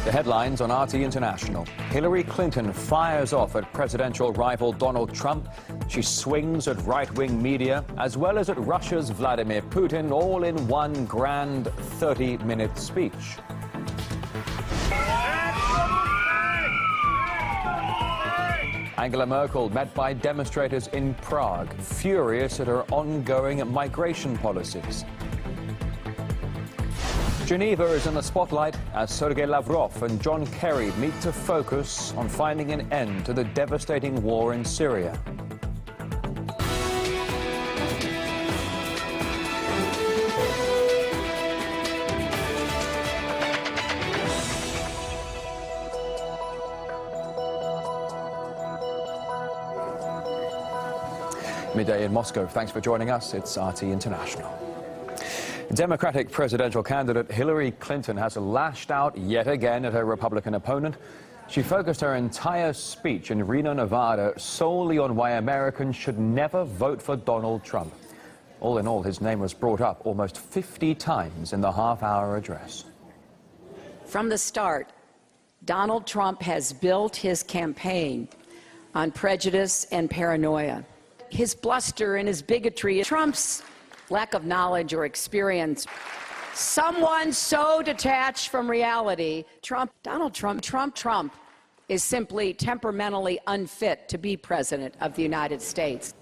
The headlines on RT International. Hillary Clinton fires off at presidential rival Donald Trump. She swings at right-wing media, as well as at Russia's Vladimir Putin, all in one grand 30-minute speech. Angela Merkel met by demonstrators in Prague, furious at her ongoing migration policies. Geneva is in the spotlight as Sergei Lavrov and John Kerry meet to focus on finding an end to the devastating war in Syria. Midday in Moscow. Thanks for joining us. It's RT International. Democratic presidential candidate Hillary Clinton has lashed out yet again at her Republican opponent. She focused her entire speech in Reno, Nevada, solely on why Americans should never vote for Donald Trump. All in all, his name was brought up almost 50 times in the half-hour address. From the start, Donald Trump has built his campaign on prejudice and paranoia. His bluster and his bigotry, Trump's lack of knowledge or experience. Someone so detached from reality, Donald Trump is simply temperamentally unfit to be president of the United States.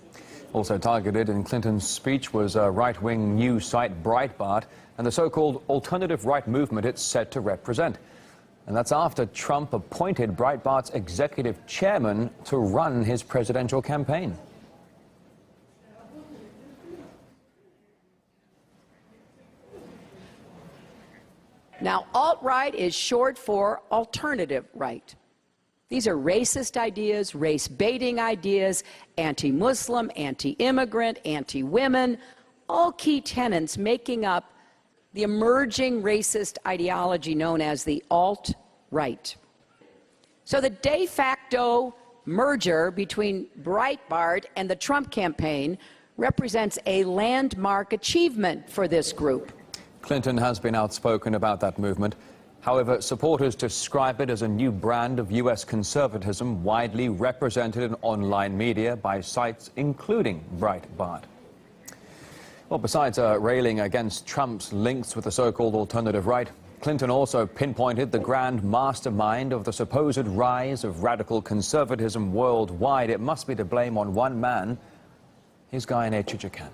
Also targeted in Clinton's speech was a right-wing news site Breitbart and the so-called alternative right movement it's set to represent. And that's after Trump appointed Breitbart's executive chairman to run his presidential campaign. Now, alt-right is short for alternative right. These are racist ideas, race-baiting ideas, anti-Muslim, anti-immigrant, anti-women, all key tenets making up the emerging racist ideology known as the alt-right. So the de facto merger between Breitbart and the Trump campaign represents a landmark achievement for this group. Clinton has been outspoken about that movement. However, supporters describe it as a new brand of U.S. conservatism widely represented in online media by sites including Breitbart. Well, besides railing against Trump's links with the so-called alternative right, Clinton also pinpointed the grand mastermind of the supposed rise of radical conservatism worldwide. It must be to blame on one man. Here's Guy in Chichikan.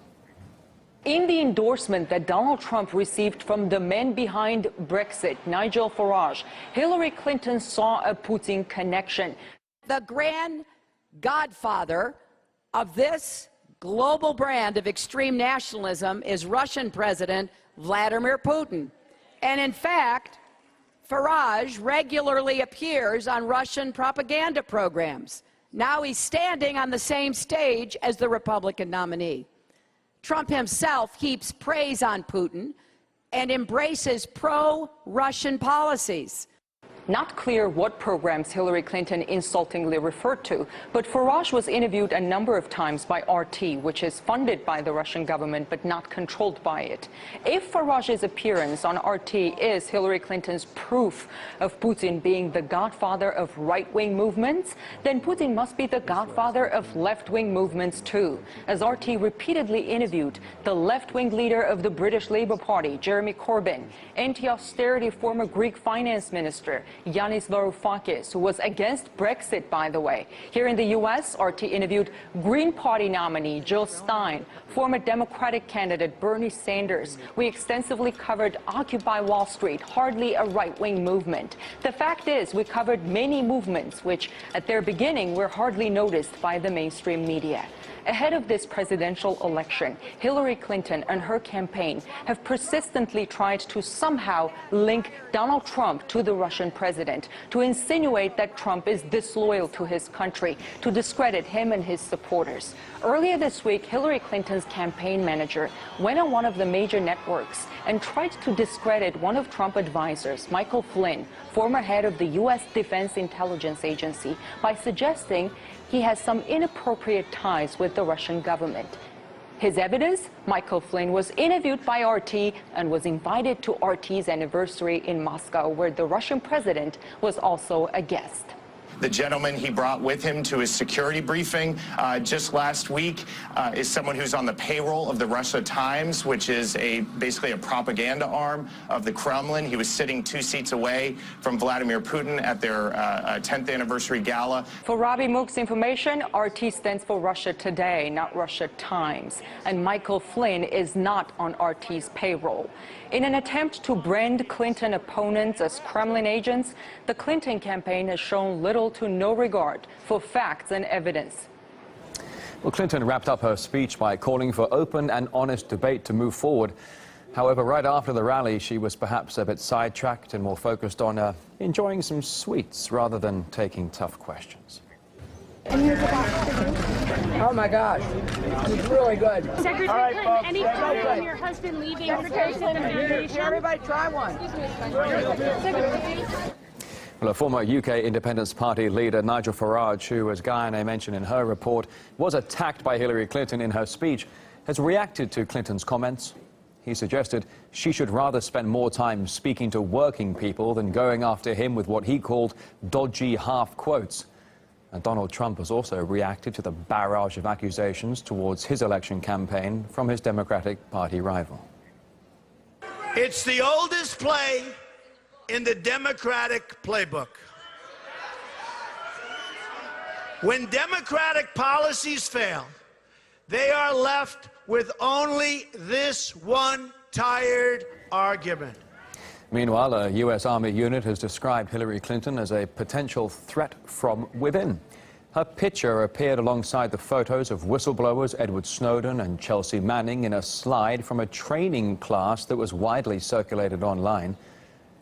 In the endorsement that Donald Trump received from the man behind Brexit, Nigel Farage, Hillary Clinton saw a Putin connection. The grand godfather of this global brand of extreme nationalism is Russian President Vladimir Putin. And in fact, Farage regularly appears on Russian propaganda programs. Now he's standing on the same stage as the Republican nominee. Trump himself heaps praise on Putin and embraces pro-Russian policies. Not clear what programs Hillary Clinton insultingly referred to, but Farage was interviewed a number of times by RT, which is funded by the Russian government but not controlled by it. If Farage's appearance on RT is Hillary Clinton's proof of Putin being the godfather of right-wing movements, then Putin must be the godfather of left-wing movements too, as RT repeatedly interviewed the left-wing leader of the British Labour Party, Jeremy Corbyn, anti-austerity former Greek finance minister, Yanis Varoufakis, who was against Brexit, by the way. Here in the U.S., RT interviewed Green Party nominee Jill Stein, former Democratic candidate Bernie Sanders. We extensively covered Occupy Wall Street, hardly a right-wing movement. The fact is, we covered many movements which, at their beginning, were hardly noticed by the mainstream media. Ahead of this presidential election, Hillary Clinton and her campaign have persistently tried to somehow link Donald Trump to the Russian president, to insinuate that Trump is disloyal to his country, to discredit him and his supporters. Earlier this week, Hillary Clinton's campaign manager went on one of the major networks and tried to discredit one of Trump advisors, Michael Flynn, former head of the U.S. Defense Intelligence Agency, by suggesting he has some inappropriate ties with the Russian government. His evidence? Michael Flynn was interviewed by RT and was invited to RT's anniversary in Moscow, where the Russian president was also a guest. The gentleman he brought with him to his security briefing just last week is someone who's on the payroll of the Russia Times, which is basically a propaganda arm of the Kremlin. He was sitting 2 seats away from Vladimir Putin at their 10th anniversary gala. For Ravi Mook's information, RT stands for Russia Today, not Russia Times. And Michael Flynn is not on RT's payroll. In an attempt to brand Clinton opponents as Kremlin agents, the Clinton campaign has shown little to no regard for facts and evidence. Well, Clinton wrapped up her speech by calling for open and honest debate to move forward. However, right after the rally, she was perhaps a bit sidetracked and more focused on enjoying some sweets rather than taking tough questions. Oh my gosh, it's really good. Secretary Clinton, any comment on your husband leaving? Secretary Clinton, everybody try one. Well, a former UK Independence Party leader, Nigel Farage, who, as Guyane mentioned in her report, was attacked by Hillary Clinton in her speech, has reacted to Clinton's comments. He suggested she should rather spend more time speaking to working people than going after him with what he called dodgy half quotes. And Donald Trump has also reacted to the barrage of accusations towards his election campaign from his Democratic Party rival. It's the oldest play in the Democratic playbook. When Democratic policies fail, they are left with only this one tired argument. Meanwhile, a U.S. Army unit has described Hillary Clinton as a potential threat from within. Her picture appeared alongside the photos of whistleblowers Edward Snowden and Chelsea Manning in a slide from a training class that was widely circulated online.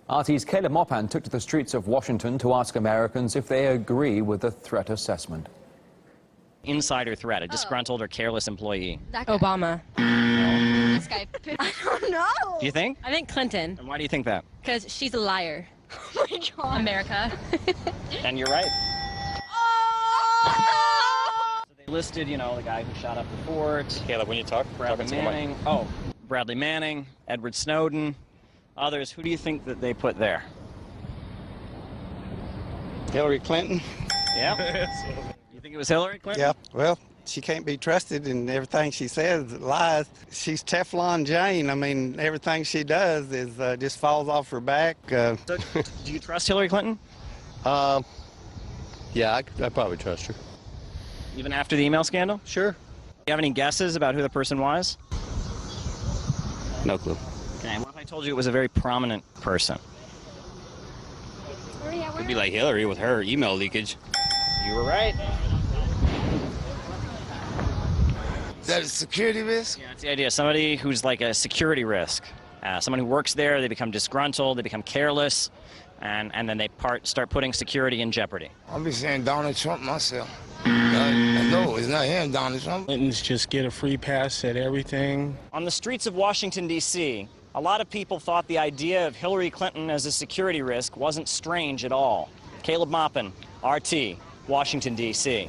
RT's Caleb Mopan took to the streets of Washington to ask Americans if they agree with the threat assessment. Insider threat, a disgruntled or careless employee. Obama. This guy. I don't know. Do you think? I think Clinton, And why do you think that? because she's a liar. Oh my God. America. And you're right. Oh! So they listed, you know, the guy who shot up the fort. Caleb, when you talk, Bradley Manning. Oh, Bradley Manning, Edward Snowden, others. Who do you think that they put there? Hillary Clinton. Yeah. You think it was Hillary Clinton? Yeah, well, she can't be trusted, and everything she says lies. She's Teflon Jane. I mean, everything she does is just falls off her back. So, do you trust Hillary Clinton? Yeah, I probably trust her. Even after the email scandal? Sure. Do you have any guesses about who the person was? No clue. Okay, what if I told you it was a very prominent person? It'd be like Hillary with her email leakage. You were right. Is that a security risk? Yeah, it's the idea. Somebody who's like a security risk. Someone who works there, they become disgruntled, they become careless, and then they start putting security in jeopardy. I'll be saying Donald Trump myself. No, it's not him, Donald Trump. Clintons just get a free pass at everything. On the streets of Washington, D.C., a lot of people thought the idea of Hillary Clinton as a security risk wasn't strange at all. Caleb Moppin, RT, Washington, D.C.